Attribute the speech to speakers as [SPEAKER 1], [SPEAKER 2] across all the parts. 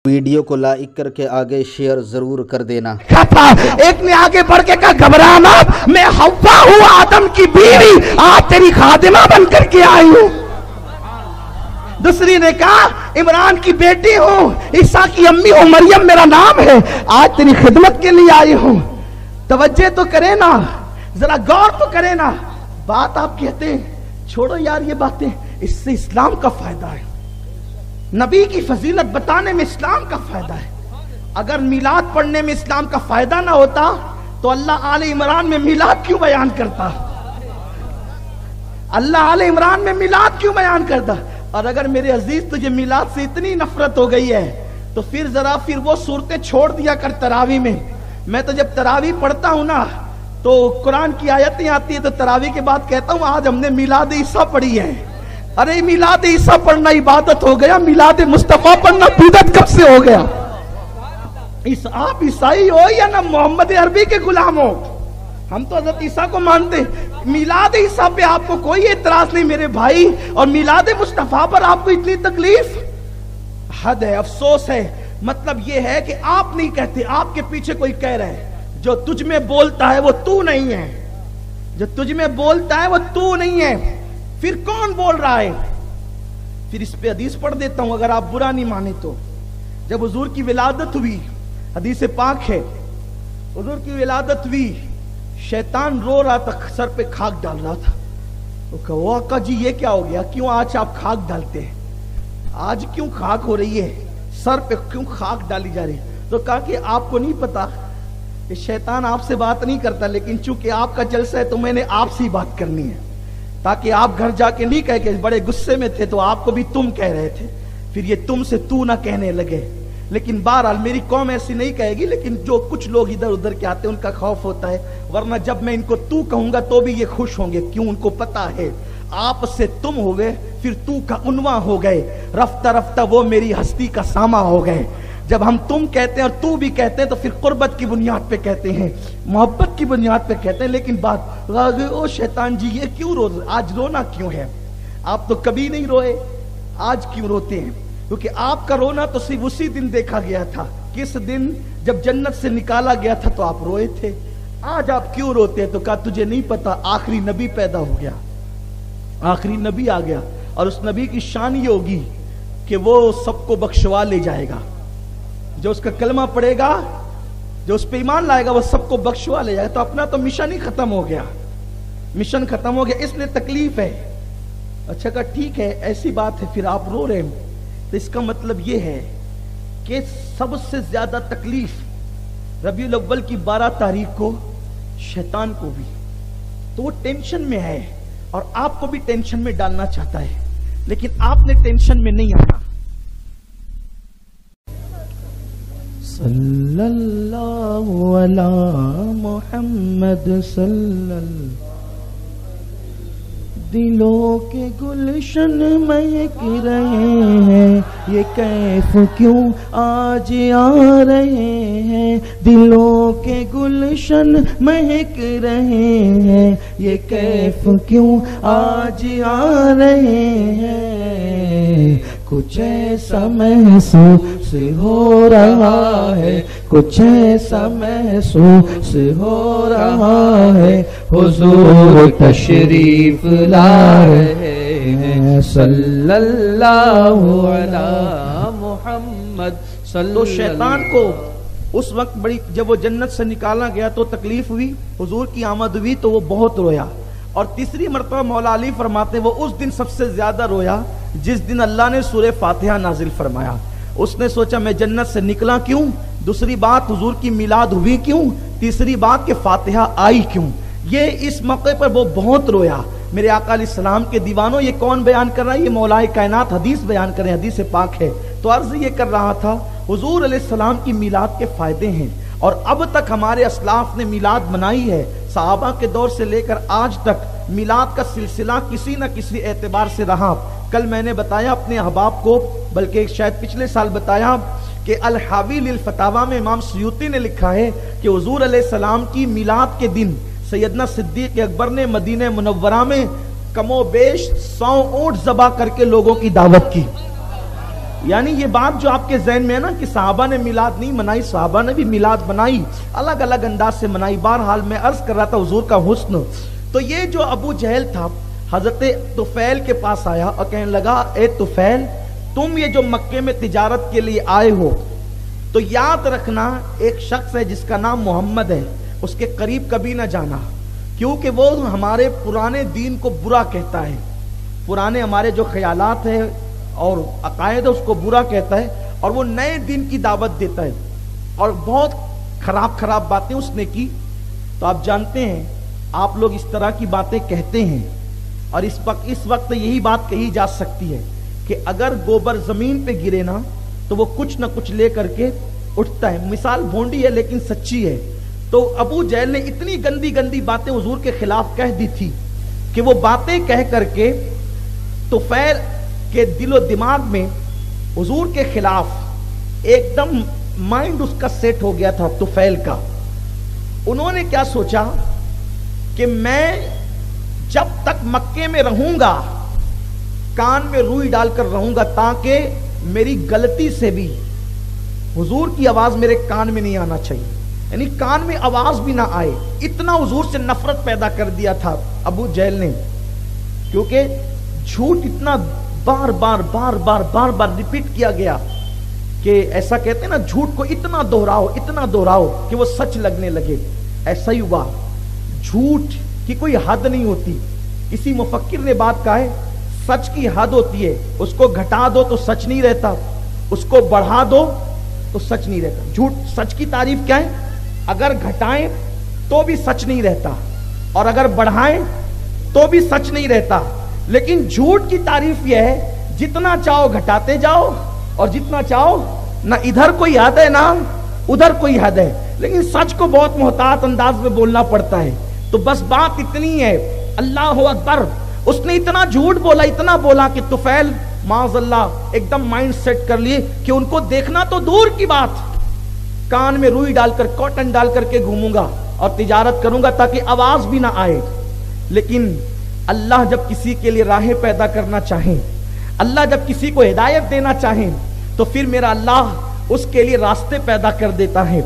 [SPEAKER 1] Video کو like کر کے آگے شیئر ضرور کر دینا۔
[SPEAKER 2] ایک نے آگے بڑھ کے کہا گھبرانا، میں حوا ہوں آدم کی بیوی، آج تیری خادمہ بن کر کے آئی ہوں۔ دوسری نے کہا عمران کی بیٹی ہوں، عیسیٰ کی امی ہوں، مریم میرا نام ہے، آج تیری خدمت کے لیے آئی ہوں۔ توجہ تو کرے نا، ذرا غور تو کرے نا، بات آپ کہتے ہیں چھوڑو یار یہ باتیں، اس سے اسلام کا فائدہ ہے، نبی کی فضیلت بتانے میں اسلام کا فائدہ ہے۔ اگر میلاد پڑھنے میں اسلام کا فائدہ نہ ہوتا تو اللہ آل عمران میں میلاد کیوں بیان کرتا؟ اللہ آل عمران میں میلاد کیوں بیان کرتا؟ اور اگر میرے عزیز تجھے میلاد سے اتنی نفرت ہو گئی ہے تو پھر وہ صورتیں چھوڑ دیا کر تراویح میں۔ میں تو جب تراویح پڑھتا ہوں نا تو قرآن کی آیتیں آتی ہیں تو تراویح کے بعد کہتا ہوں آج ہم نے میلاد عیسیٰ پڑھی ہے۔ ارے میلاد عیسیٰ پڑھنا عبادت ہو گیا، میلاد مصطفیٰ پڑھنا بدعت کب سے ہو گیا؟ آپ عیسائی ہو یا نہ محمد عربی کے غلام ہو، ہم تو حضرت عیسیٰ کو مانتے ہیں۔ میلاد عیسیٰ پہ آپ کو کوئی اعتراض نہیں میرے بھائی، اور میلاد مصطفیٰ پر آپ کو اتنی تکلیف، حد ہے، افسوس ہے۔ مطلب یہ ہے کہ آپ نہیں کہتے، آپ کے پیچھے کوئی کہہ رہا ہے جو تجھ میں بولتا ہے وہ تو نہیں ہے، جو تجھ میں بولتا ہے وہ تو نہیں ہے، پھر کون بول رہا ہے؟ پھر اس پہ حدیث پڑھ دیتا ہوں اگر آپ برا نہیں مانے تو۔ جب حضور کی ولادت ہوئی، حدیث پاک ہے، حضور کی ولادت ہوئی، شیطان رو رہا تھا، سر پہ خاک ڈال رہا تھا۔ وہ کہا آقا جی یہ کیا ہو گیا، کیوں آج آپ خاک ڈالتے ہیں، آج کیوں خاک ہو رہی ہے، سر پہ کیوں خاک ڈالی جا رہی ہے؟ تو کہا کہ آپ کو نہیں پتا کہ شیطان آپ سے بات نہیں کرتا، لیکن چونکہ آپ کا جلسہ ہے تو میں نے آپ سے ہی بات کرنی ہے، تاکہ آپ گھر جا کے نہیں کہہ کہ بڑے غصے میں تھے تو آپ کو بھی تم کہہ رہے تھے، پھر یہ تم سے تو نہ کہنے لگے۔ لیکن بہرحال میری قوم ایسی نہیں کہے گی، لیکن جو کچھ لوگ ادھر ادھر کے آتے ہیں ان کا خوف ہوتا ہے، ورنہ جب میں ان کو تو کہوں گا تو بھی یہ خوش ہوں گے، کیوں؟ ان کو پتا ہے آپ سے تم ہو گئے، پھر تو کا عنواں ہو گئے، رفتہ رفتہ وہ میری ہستی کا ساما ہو گئے۔ جب ہم تم کہتے ہیں اور تو بھی کہتے ہیں تو پھر قربت کی بنیاد پہ کہتے ہیں، محبت کی بنیاد پہ کہتے ہیں۔ لیکن بات او شیطان جی یہ کیوں رو، آج رونا کیوں ہے؟ آپ تو کبھی نہیں روئے، آج کیوں روتے ہیں؟ کیونکہ آپ کا رونا تو صرف اسی دن دیکھا گیا تھا، کس دن؟ جب جنت سے نکالا گیا تھا تو آپ روئے تھے۔ آج آپ کیوں روتے ہیں؟ تو کہا تجھے نہیں پتا آخری نبی پیدا ہو گیا، آخری نبی آ گیا، اور اس نبی کی شان یہ ہوگی کہ وہ سب کو بخشوا لے جائے گا، جو اس کا کلمہ پڑھے گا، جو اس پہ ایمان لائے گا وہ سب کو بخشوا لے جائے گا۔ تو اپنا تو مشن ہی ختم ہو گیا، مشن ختم ہو گیا، اس لیے تکلیف ہے۔ اچھا کہا ٹھیک ہے ایسی بات ہے، پھر آپ رو رہے ہیں تو اس کا مطلب یہ ہے کہ سب سے زیادہ تکلیف ربیع الاول کی 12 تاریخ کو شیطان کو بھی، تو وہ ٹینشن میں ہے اور آپ کو بھی ٹینشن میں ڈالنا چاہتا ہے، لیکن آپ نے ٹینشن میں نہیں آنا۔ صلی اللہ علی محمد صلی اللہ، دلوں کے گلشن مہک رہے ہیں، یہ کیف کیوں آج آ رہے ہیں، دلوں کے گلشن مہک رہے ہیں، یہ کیف کیوں آج آ رہے ہیں، کچھ ایسا محسوس ہو رہا ہے، کچھ ایسا محسوس ہو رہا ہے، حضور تشریف لا رہے ہیں، صلی اللہ علی محمد صلی۔ تو شیطان کو اس وقت بڑی، جب وہ جنت سے نکالا گیا تو تکلیف ہوئی، حضور کی آمد ہوئی تو وہ بہت رویا، اور تیسری مرتبہ مولا علی فرماتے وہ اس دن سب سے زیادہ رویا جس دن اللہ نے سورہ فاتحہ نازل فرمایا۔ اس نے سوچا میں جنت سے نکلا کیوں، دوسری بات حضور کی میلاد ہوئی کیوں، تیسری بات کہ فاتحہ آئی کیوں، یہ اس موقع پر وہ بہت رویا۔ میرے آقا علیہ السلام کے دیوانوں، یہ کون بیان کر رہا ہے؟ یہ مولا کائنات حدیث بیان کر رہے ہیں، حدیث پاک ہے۔ تو عرض یہ کر رہا تھا حضور علیہ السلام کی میلاد کے فائدے ہیں، اور اب تک ہمارے اسلاف نے میلاد منائی ہے، صحابہ کے دور سے لے کر آج تک میلاد کا سلسلہ کسی نہ کسی اعتبار سے رہا۔ کل میں نے بتایا اپنے احباب کو، بلکہ شاید پچھلے سال بتایا کہ الحاوی للفتاوی میں امام سیوطی نے لکھا ہے کہ حضور علیہ السلام کی میلاد کے دن سیدنا صدیق اکبر نے مدینہ منورہ میں کم و بیش 100 اونٹ ذبح کر کے لوگوں کی دعوت کی۔ یعنی یہ بات جو آپ کے ذہن میں ہے نا کہ صحابہ نے میلاد نہیں منائی، صحابہ نے بھی میلاد منائی، الگ الگ انداز سے منائی. بہرحال میں عرض کر رہا تھا حضور کا حسن. تو یہ جو ابو جہل تھا حضرت طفیل کے پاس آیا اور کہنے لگا اے طفیل تم یہ جو مکے میں تجارت کے لیے آئے ہو تو یاد رکھنا ایک شخص ہے جس کا نام محمد ہے، اس کے قریب کبھی نہ جانا، کیونکہ وہ ہمارے پرانے دین کو برا کہتا ہے، پرانے ہمارے جو خیالات ہیں اور عقائد ہے اس کو برا کہتا ہے، اور وہ نئے دین کی دعوت دیتا ہے، اور بہت خراب خراب باتیں اس نے کی. تو آپ جانتے ہیں آپ لوگ اس طرح کی باتیں کہتے ہیں، اور اس وقت یہی بات کہی جا سکتی ہے کہ اگر گوبر زمین پہ گرے نا تو وہ کچھ نہ کچھ لے کر کے اٹھتا ہے. مثال بھونڈی ہے لیکن سچی ہے. تو ابو جہل نے اتنی گندی گندی باتیں حضور کے خلاف کہہ دی تھی کہ وہ باتیں کہہ کر کے طفیل کے دل و دماغ میں حضور کے خلاف ایک دم مائنڈ اس کا سیٹ ہو گیا تھا طفیل کا. انہوں نے کیا سوچا کہ میں جب تک مکے میں رہوں گا کان میں روئی ڈال کر رہوں گا تاکہ میری غلطی سے بھی حضور کی آواز میرے کان میں نہیں آنا چاہیے، یعنی کان میں آواز بھی نہ آئے. اتنا حضور سے نفرت پیدا کر دیا تھا ابو جہل نے، کیونکہ جھوٹ اتنا بار بار بار بار بار بار ریپیٹ کیا گیا کہ ایسا کہتے ہیں نا جھوٹ کو اتنا دہراؤ کہ وہ سچ لگنے لگے. ایسا ہی ہوا. جھوٹ کی کوئی حد نہیں ہوتی. کسی مفکر نے بات کہا ہے سچ کی حد ہوتی ہے، اس کو گھٹا دو تو سچ نہیں رہتا، اس کو بڑھا دو تو سچ نہیں رہتا. جھوٹ سچ کی تعریف کیا ہے؟ اگر گھٹائیں تو بھی سچ نہیں رہتا اور اگر بڑھائیں تو بھی سچ نہیں رہتا. لیکن جھوٹ کی تعریف یہ ہے جتنا چاہو گھٹاتے جاؤ اور جتنا چاہو نہ ادھر کوئی حد ہے نہ ادھر کوئی حد ہے. لیکن سچ کو بہت محتاط انداز میں بولنا پڑتا ہے. تو بس بات اتنی ہے. اللہ اکبر. اس نے اتنا جھوٹ بولا کہ طفیل معاذ اللہ ایک دم مائنڈ سیٹ کر لیے کہ ان کو دیکھنا تو دور کی بات، کان میں روئی ڈال کر کاٹن ڈال کر کے گھوموں گا اور تجارت کروں گا تاکہ آواز بھی نہ آئے. لیکن اللہ جب کسی کے لیے راہیں پیدا کرنا چاہیں، اللہ جب کسی کو ہدایت دینا چاہیں تو پھر میرا اللہ اس کے لیے راستے پیدا کر دیتا ہے.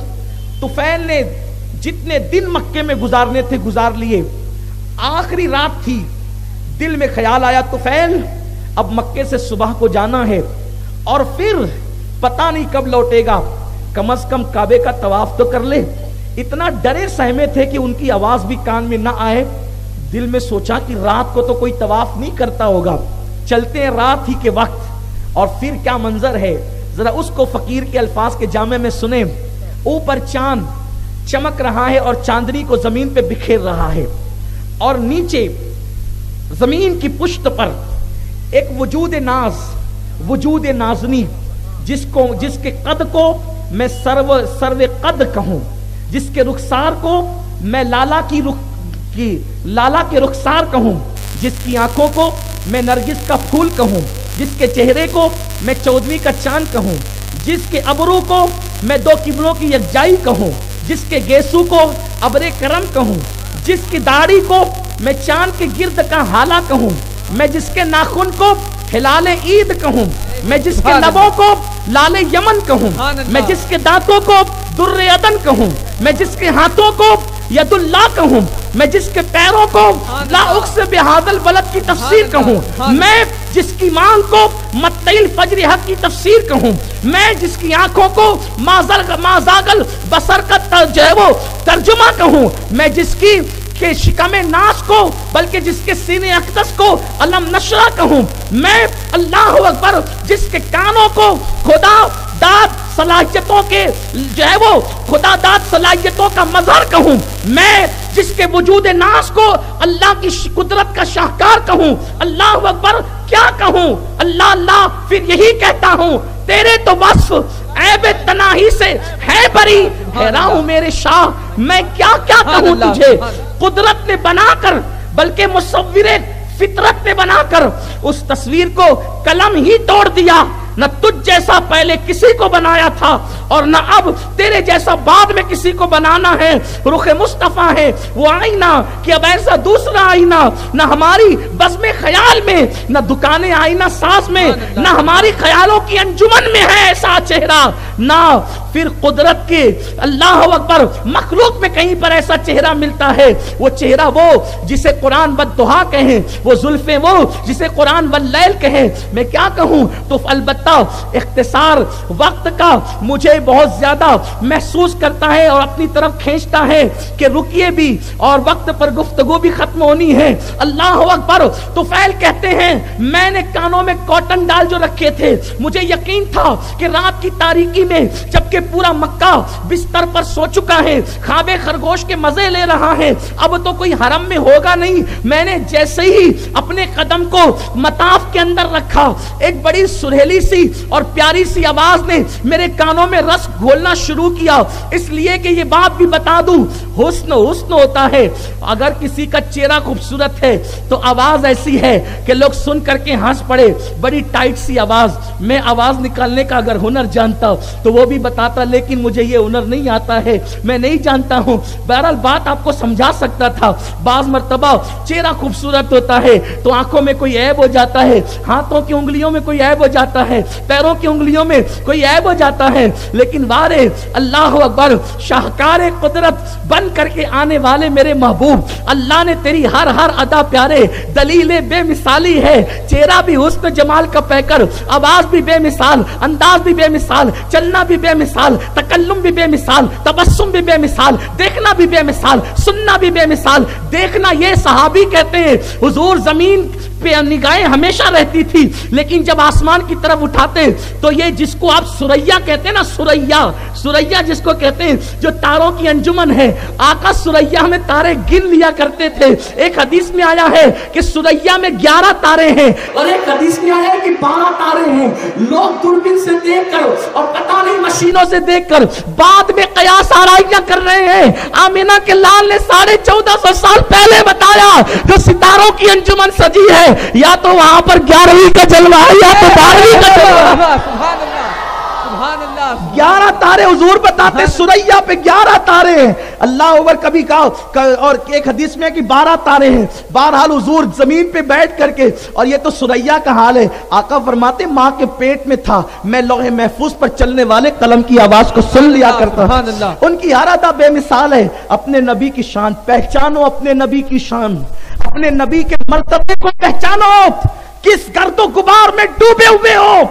[SPEAKER 2] طفیل نے جتنے دن مکے میں گزارنے تھے گزار لیے. آخری رات تھی، دل میں خیال آیا طفیل اب مکے سے صبح کو جانا ہے اور پھر پتہ نہیں کب لوٹے گا، کم از کم کعبے کا طواف تو کر لے. اتنا ڈرے سہمے تھے کہ ان کی آواز بھی کان میں نہ آئے. دل میں سوچا کہ رات کو تو کوئی طواف نہیں کرتا ہوگا، چلتے ہیں رات ہی کے وقت. اور پھر کیا منظر ہے ذرا اس کو فقیر کے الفاظ کے جامع میں سنیں. اوپر چاند چمک رہا ہے اور چاندنی کو زمین پہ بکھیر رہا ہے، اور نیچے زمین کی پشت پر ایک وجود ناز، وجود نازنی، جس کے قد کو میں سرو قد کہوں، جس کے رخسار کو میں لالا کے رخسار کہوں، جس کی آنکھوں کو میں نرگس کا پھول کہوں، جس کے چہرے کو میں 14ویں کا چاند کہوں، جس کے ابرو کو میں 2 قبلوں کی یکجائی کہوں، جس کے گیسو کو ابر کرم کہوں، جس کی داڑھی کو میں چاند کے گرد کا حالہ کہوں، میں جس کے ناخن کو ہلال عید کہوں، میں جس کے لبوں کو لال یمن کہوں، میں جس کے دانتوں کو در عدن کہوں، میں جس کے ہاتھوں کو ید اللہ کہوں، میں جس کے پیروں کو لا اقسم بہذا البلد کی تفسیر کہوں، میں جس کی مانگ کو مطلع فجر حق کی تفسیر کہوں، میں جس کی آنکھوں کو مازاغل بصر کا جو ہے وہ ترجمہ کہوں، میں جس کی کہ شکم ناس کو بلکہ جس کے سینے اقدس کو علم نشرہ کہوں، میں اللہ اکبر جس کے کانوں کو خدا داد صلاحیتوں کے جو ہے وہ خدا داد صلاحیتوں کا مظہر کہوں، میں جس کے وجود ناس کو اللہ کی قدرت کا شاہکار کہوں. اللہ اکبر. کیا کہوں؟ اللہ اللہ. پھر یہی کہتا ہوں تیرے تو وصف عیب تناہی سے ہے بری، حیران ہوں میرے شاہ میں کیا کیا کہوں تجھے. قدرت نے بنا کر بلکہ مصور فطرت نے بنا کر اس تصویر کو قلم ہی توڑ دیا. نہ تجھ جیسا پہلے کسی کو بنایا تھا اور نہ اب تیرے جیسا بعد میں کسی کو بنانا ہے. رخ مصطفیٰ ہے وہ آئینہ کہ اب ایسا دوسرا آئینہ نہ ہماری بزم خیال میں، نہ دکان آئینہ ساز میں، نہ ہماری خیالوں کی انجمن میں ہے ایسا چہرہ، نہ پھر قدرت کے اللہ اکبر مخلوق میں کہیں پر ایسا چہرہ ملتا ہے. وہ چہرہ وہ جسے قرآن والضحیٰ کہیں، وہ زلفیں وہ جسے قرآن واللیل کہیں. میں کیا کہوں؟ تو البتہ اختصار وقت کا مجھے بہت زیادہ محسوس کرتا ہے اور اپنی طرف کھینچتا ہے کہ رکیے بھی اور وقت پر گفتگو بھی ختم ہونی ہے. اللہ اکبر. طفیل کہتے ہیں میں نے کانوں میں کاٹن ڈال جو رکھے تھے، مجھے یقین تھا کہ رات کی تاریکی میں جبکہ پورا مکہ بستر پر سو چکا ہے، خواب خرگوش کے مزے لے رہا ہے، اب تو کوئی حرم میں ہوگا نہیں. میں نے جیسے ہی اپنے قدم کو مطاف کے اندر رکھا، ایک بڑی سریلی سی اور پیاری سی آواز نے میرے کانوں میں رس گھولنا شروع کیا. اس لیے کہ یہ بات بھی بتا دوں، حسن حسن ہوتا ہے. اگر کسی کا چہرہ خوبصورت ہے تو آواز ایسی ہے کہ لوگ سن کر کے ہنس پڑے. بڑی ٹائٹ سی آواز. میں آواز نکالنے کا اگر ہنر جانتا تو وہ بھی بتاتا، لیکن مجھے یہ ہنر نہیں آتا ہے، میں نہیں جانتا ہوں. بہرحال بات آپ کو سمجھا سکتا تھا. بعض مرتبہ چہرہ خوبصورت ہوتا ہے تو آنکھوں میں کوئی عیب ہو جاتا ہے، ہاتھوں کی انگلیوں میں کوئی عیب ہو جاتا ہے، پیروں کی انگلیوں میں کوئی عیب ہو جاتا ہے. لیکن وارے اللہ اکبر، شاہکار قدرت بن کر کے آنے والے میرے محبوب، اللہ نے تیری ہر ادا پیارے، دلیل بے مثالی ہے. چہرہ بھی حسن جمال کا پیکر، آواز بھی بے مثال، انداز بھی بے مثال، چلنا بھی بے مثال، تکلم بھی بے مثال، تبسم بھی بے مثال، دیکھنا بھی بے مثال، سننا بھی بے مثال. دیکھنا یہ صحابی کہتے ہیں حضور زمین پہ نگاہیں ہمیشہ رہتی تھی، لیکن جب آسمان کی طرف اٹھاتے تو یہ جس کو آپ سریا کہتے ہیں نا، سریا جس کو کہتے ہیں جو تاروں کی انجمن ہے، آقا سریا میں تارے گن لیا کرتے تھے. ایک حدیث میں آیا ہے کہ سریا میں 11 تارے ہیں اور ایک حدیث میں آیا ہے کہ 12 تارے ہیں. لوگ دوربین سے دیکھ کر اور پتہ نہیں مشینوں سے دیکھ کر بعد میں قیاس آرائیاں کر رہے ہیں. آمینہ کے لال نے 1450 سال پہلے بتایا جو ستاروں کی انجمن سجی ہے، یا تو وہاں پر 11ویں کا جلوہ ہے یا تو 12ویں کا جلوہ ہے. 11 تارے حضور بتاتے، سریا پہ 11 تارے ہیں. اللہ اکبر. کبھی کہا اور ایک حدیث میں کہ 12 تارے ہیں. بہرحال حضور زمین پہ بیٹھ کر کے، اور یہ تو سریا کا حال ہے. آقا فرماتے ماں کے پیٹ میں تھا، میں لوح محفوظ پر چلنے والے قلم کی آواز کو سن لیا کرتا. ان کی ہر ادا بے مثال ہے. اپنے نبی کی شان پہچانو، اپنے نبی کی شان، اپنے نبی کے مرتبے کو پہچانو. کس گرد و غبار میں ڈوبے ہوئے ہو،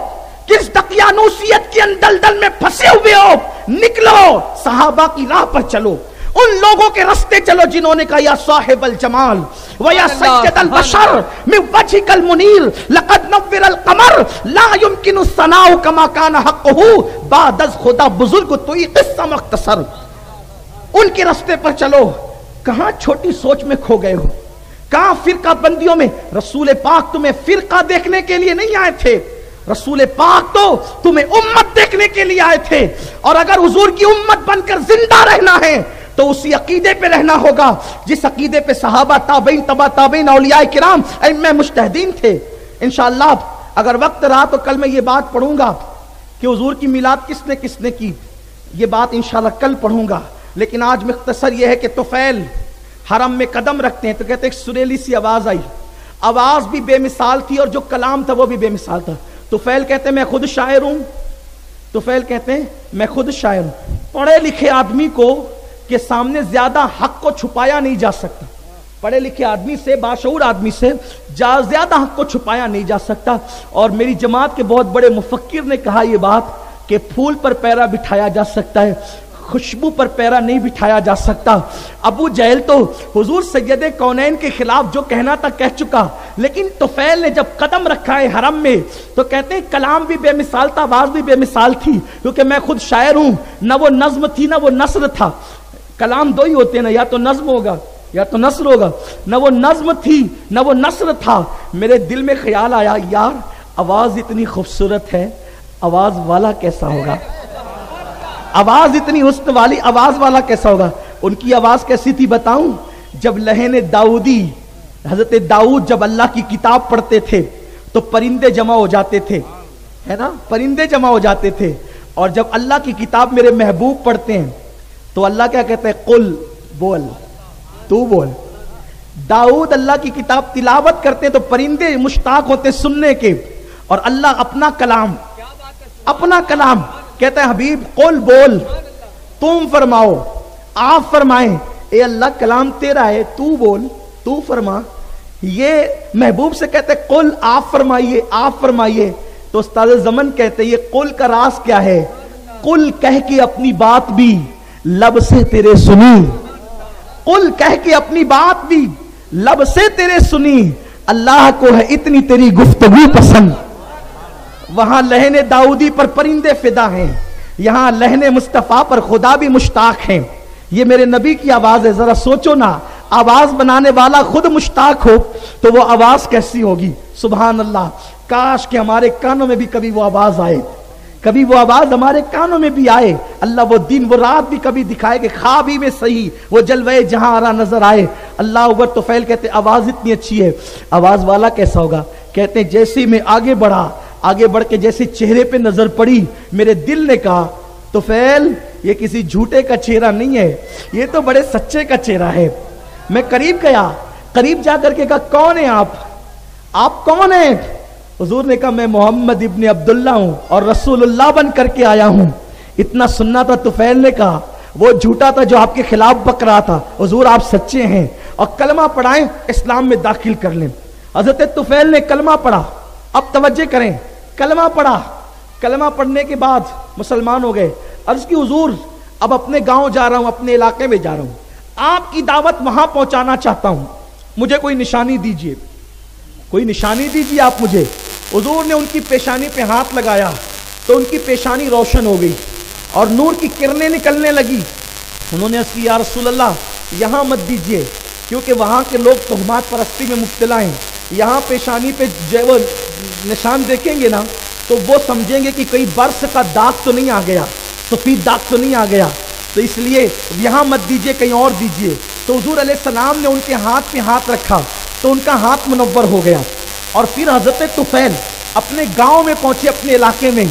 [SPEAKER 2] کس دقیانوسیت کے اندلدل میں پھنسے ہوئے ہو، نکلو صحابہ کی راہ پر چلو. ان لوگوں کے رستے چلو جنہوں نے کہا یا صاحب الجمال ویا سید البشر من وجهك المنیر لقد نور القمر لا يمكن الثناء كما كان حقه بعد از خدا بزرگ توئی قصہ مختصر. ان کے رستے پر چلو. کہاں چھوٹی سوچ میں کھو گئے ہو، کہاں فرقہ بندیوں میں. رسول پاک تمہیں فرقہ دیکھنے کے لیے نہیں آئے تھے، رسول پاک تو تمہیں امت دیکھنے کے لیے آئے تھے. اور اگر حضور کی امت بن کر زندہ رہنا ہے تو اسی عقیدے پہ رہنا ہوگا جس عقیدے پہ صحابہ، تابعین، تبع تابعین، اولیاء کرام، ائمہ مجتہدین تھے. انشاءاللہ اگر وقت رہا تو کل میں یہ بات پڑھوں گا کہ حضور کی میلاد کس نے کی. یہ بات انشاءاللہ کل پڑھوں گا. لیکن آج مختصر یہ ہے کہ طفیل حرم میں قدم رکھتے ہیں تو کہتے ہیں ایک سریلی سی آواز آئی. آواز بھی بے مثال تھی اور جو کلام تھا وہ بھی بے مثال تھا. طفیل کہتے ہیں میں خود شاعر ہوں. طفیل کہتے ہیں میں خود شاعر ہوں. پڑھے لکھے آدمی کو کے سامنے زیادہ حق کو چھپایا نہیں جا سکتا. پڑھے لکھے آدمی سے، باشعور آدمی سے زیادہ حق کو چھپایا نہیں جا سکتا. اور میری جماعت کے بہت بڑے مفکر نے کہا یہ بات کہ پھول پر پیرا بٹھایا جا سکتا ہے، خوشبو پر پیرا نہیں بٹھایا جا سکتا. ابو جہل تو حضور سید کونین کے خلاف جو کہنا تھا کہہ چکا، لیکن طفیل نے جب قدم رکھا ہے حرم میں تو کہتے ہیں کلام بھی بے مثال تھا، آواز بھی بے مثال تھی، کیونکہ میں خود شاعر ہوں. نہ وہ نظم تھی نہ وہ نثر تھا. کلام دو ہی ہوتے ہیں نا، یا تو نظم ہوگا یا تو نثر ہوگا. نہ وہ نظم تھی نہ وہ نثر تھا. میرے دل میں خیال آیا یار آواز اتنی خوبصورت ہے، آواز والا کیسا ہوگا، آواز اتنی حسن والی آواز والا کیسا ہوگا. ان کی آواز کیسی تھی بتاؤں؟ جب لہن داؤدی، حضرت داؤد جب اللہ کی کتاب پڑھتے تھے تو پرندے جمع ہو جاتے تھے، ہے نا، پرندے جمع ہو جاتے تھے. اور جب اللہ کی کتاب میرے محبوب پڑھتے ہیں تو اللہ کیا کہتے ہیں؟ قل، بول، تو بول۔ داؤد اللہ کی کتاب تلاوت کرتے ہیں تو پرندے مشتاق ہوتے سننے کے، اور اللہ اپنا کلام کہتا ہے حبیب قل، بول، تم فرماؤ، آپ فرمائیں۔ اے اللہ کلام تیرا ہے، تو بول، تو فرما۔ یہ محبوب سے کہتے ہیں قل، آپ فرمائیے، آپ فرمائیے۔ تو استاد زمن کہتے ہیں یہ قل کا راز کیا ہے؟ قل کہہ کے اپنی بات بھی لب سے تیرے سنی، قل کہہ کے اپنی بات بھی لب سے تیرے سنی، اللہ کو ہے اتنی تیری گفتگو پسند۔ وہاں لہن داؤدی پر پرندے فدا ہیں، یہاں لہن مصطفیٰ پر خدا بھی مشتاق ہیں۔ یہ میرے نبی کی آواز ہے، ذرا سوچو نا، آواز بنانے والا خود مشتاق ہو تو وہ آواز کیسی ہوگی؟ سبحان اللہ۔ کاش کہ ہمارے کانوں میں بھی کبھی وہ آواز آئے، کبھی وہ آواز ہمارے کانوں میں بھی آئے۔ اللہ وہ دن وہ رات بھی کبھی دکھائے کہ خواب ہی میں صحیح وہ جلوے جہاں آرا نظر آئے۔ اللہ اکبر۔ طفیل کہتے آواز اتنی اچھی ہے، آواز والا کیسا ہوگا؟ کہتے ہیں جیسے میں آگے بڑھا، آگے بڑھ کے جیسے چہرے پہ نظر پڑی، میرے دل نے کہا طفیل یہ کسی جھوٹے کا چہرہ نہیں ہے، یہ تو بڑے سچے کا چہرہ ہے۔ میں قریب گیا، قریب جا کر کے کہا کون ہیں آپ کون ہیں؟ حضور نے کہا میں محمد ابن عبداللہ ہوں اور رسول اللہ بن کر کے آیا ہوں۔ اتنا سننا تھا طفیل نے کہا، وہ جھوٹا تھا جو آپ کے خلاف بک رہا تھا، حضور آپ سچے ہیں اور کلمہ پڑھائیں، اسلام میں داخل کر لیں۔ حضرت طفیل نے کلمہ پڑھا۔ اب توجہ کریں، کلمہ پڑھا، کلمہ پڑھنے کے بعد مسلمان ہو گئے۔ عرض کی حضور اب اپنے گاؤں جا رہا ہوں، اپنے علاقے میں جا رہا ہوں، آپ کی دعوت وہاں پہنچانا چاہتا ہوں، مجھے کوئی نشانی دیجئے، کوئی نشانی دیجئے آپ مجھے۔ حضور نے ان کی پیشانی پہ ہاتھ لگایا تو ان کی پیشانی روشن ہو گئی اور نور کی کرنیں نکلنے لگی۔ انہوں نے عرض کی یا رسول اللہ یہاں مت دیجئے، کیونکہ وہاں کے لوگ تہمات پرستی میں مبتلا ہیں، یہاں پیشانی پہ جو وہ نشان دیکھیں گے نا تو وہ سمجھیں گے کہ کئی برس کا داغ تو نہیں آ گیا، سفید داغ تو نہیں آ گیا، تو اس لیے یہاں مت دیجئے، کہیں اور دیجئے۔ تو حضور علیہ السلام نے ان کے ہاتھ پہ ہاتھ رکھا تو ان کا ہاتھ منور ہو گیا۔ اور پھر حضرت طفیل اپنے گاؤں میں پہنچے، اپنے علاقے میں،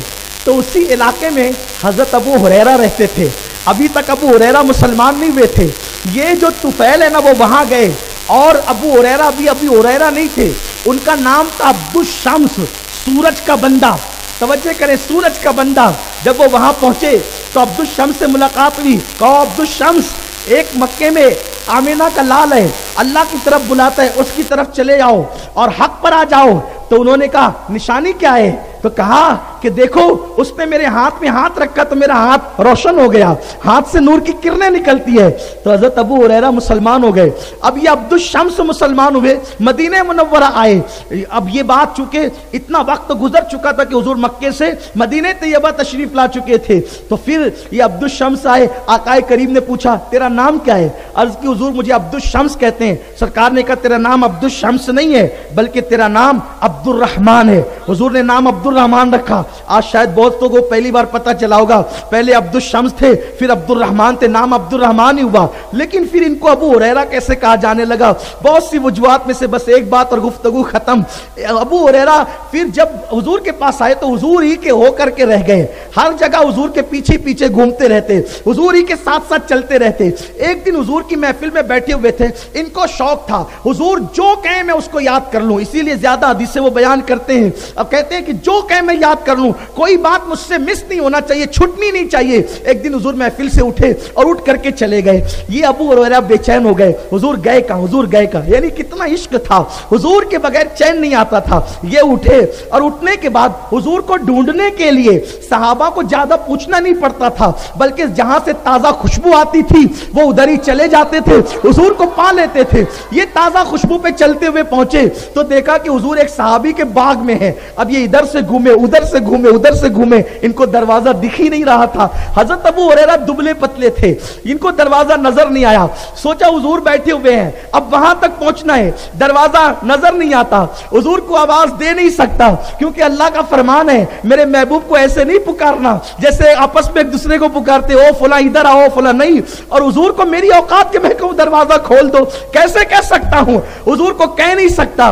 [SPEAKER 2] تو اسی علاقے میں حضرت ابو ہریرہ رہتے تھے۔ ابھی تک ابو ہریرہ مسلمان نہیں ہوئے تھے۔ یہ جو طفیل ہے نا وہ وہاں گئے، اور ابو ہریرہ بھی ابو ہریرہ نہیں تھے، ان کا نام تھا عبد الشمس، سورج کا بندہ۔ توجہ کریں، سورج کا بندہ۔ جب وہ وہاں پہنچے تو عبد الشمس سے ملاقات ہوئی، کہو عبد الشمس ایک مکے میں آمینہ کا لال ہے، اللہ کی طرف بلاتا ہے، اس کی طرف چلے جاؤ اور حق پر آ جاؤ۔ تو انہوں نے کہا نشانی کیا ہے؟ تو کہا کہ دیکھو اس نے میرے ہاتھ میں ہاتھ رکھا تو میرا ہاتھ روشن ہو گیا، ہاتھ سے نور کی کرنیں نکلتی ہے۔ تو حضرت ابو ہریرہ مسلمان ہو گئے۔ اب یہ عبد الشمس مسلمان ہوئے، مدینہ منورہ آئے۔ اب یہ بات چونکہ اتنا وقت گزر چکا تھا کہ حضور مکے سے مدینہ طیبہ تشریف لا چکے تھے، تو پھر یہ عبد الشمس آئے۔ آقا کریم نے پوچھا تیرا نام کیا ہے؟ عرض کی حضور مجھے عبد الشمس کہتے ہیں۔ سرکار نے کہا تیرا نام عبد الشمس نہیں ہے بلکہ تیرا نام عبد الرحمن ہے۔ حضور نے نام عبد الرحمن رکھا۔ آج شاید بہتوں کو پہلی بار پتہ چلا ہوگا، پہلے عبد الشمس تھے، پھر عبد الرحمن تھے، نام عبد الرحمن ہی ہوا، لیکن پھر ان کو ابو ہریرہ کیسے کہا جانے لگا؟ بہت سی وجوہات میں سے بس ایک بات اور گفتگو ختم۔ ابو ہریرہ پھر جب حضور کے پاس آئے تو حضور ہی کے ہو کر کے رہ گئے، ہر جگہ حضور کے پیچھے پیچھے گھومتے رہتے، حضور ہی کے ساتھ ساتھ چلتے رہتے۔ ایک دن حضور کی محفل میں بیٹھے ہوئے تھے، ان کو شوق تھا حضور جو کہیں میں اس کو یاد کر لوں، اسی لیے زیادہ حدیثیں وہ بیان کرتے ہیں۔ اب کہتے ہیں کہ جو کہیں میں یاد کر لوں، کوئی بات مجھ سے مس نہیں ہونا چاہیے، چھٹنی نہیں چاہیے۔ ایک دن حضور محفل سے اٹھے اور اٹھ کر کے چلے گئے۔ یہ ابو ہریرہ بے چین ہو گئے، حضور گئے کہاں، حضور گئے کہاں؟ یعنی کتنا عشق تھا، حضور کے بغیر چین نہیں آتا تھا۔ یہ اٹھے اور اٹھنے کے بعد حضور کو ڈھونڈنے کے لیے صحابہ کو زیادہ پوچھنا نہیں پڑتا تھا، بلکہ جہاں سے تازہ خوشبو آتی تھی وہ ادھر ہی چلے جاتے تھے، حضور کو پا لیتے تھے۔ یہ تازہ خوشبو پہ چلتے ہوئے پہنچے تو دیکھا کہ حضور ایک صحابی کے باغ میں ہے۔ اب یہ ادھر سے گھومے، ادھر سے گھومے، ادھر سے گھومے، ان کو دروازہ دکھ ہی نہیں رہا تھا۔ حضرت ابو ہریرہ دبلے پتلے تھے، ان کو دروازہ نظر نہیں آیا۔ سوچا حضور بیٹھے ہوئے ہیں، اب وہاں تک پہنچنا ہے، دروازہ نظر نہیں آتا، حضور کو آواز دے نہیں سکتا، کیونکہ اللہ کا فرمان ہے میرے محبوب کو ایسے نہیں پکارنا جیسے آپس میں ایک دوسرے کو پکارتے، او فلاں ادھر آؤ فلاں نہیں۔ اور حضور کو میری اوقات کے میں کہوں دروازہ کھول دو، کیسے کہہ سکتا ہوں؟ حضور کو کہہ نہیں سکتا،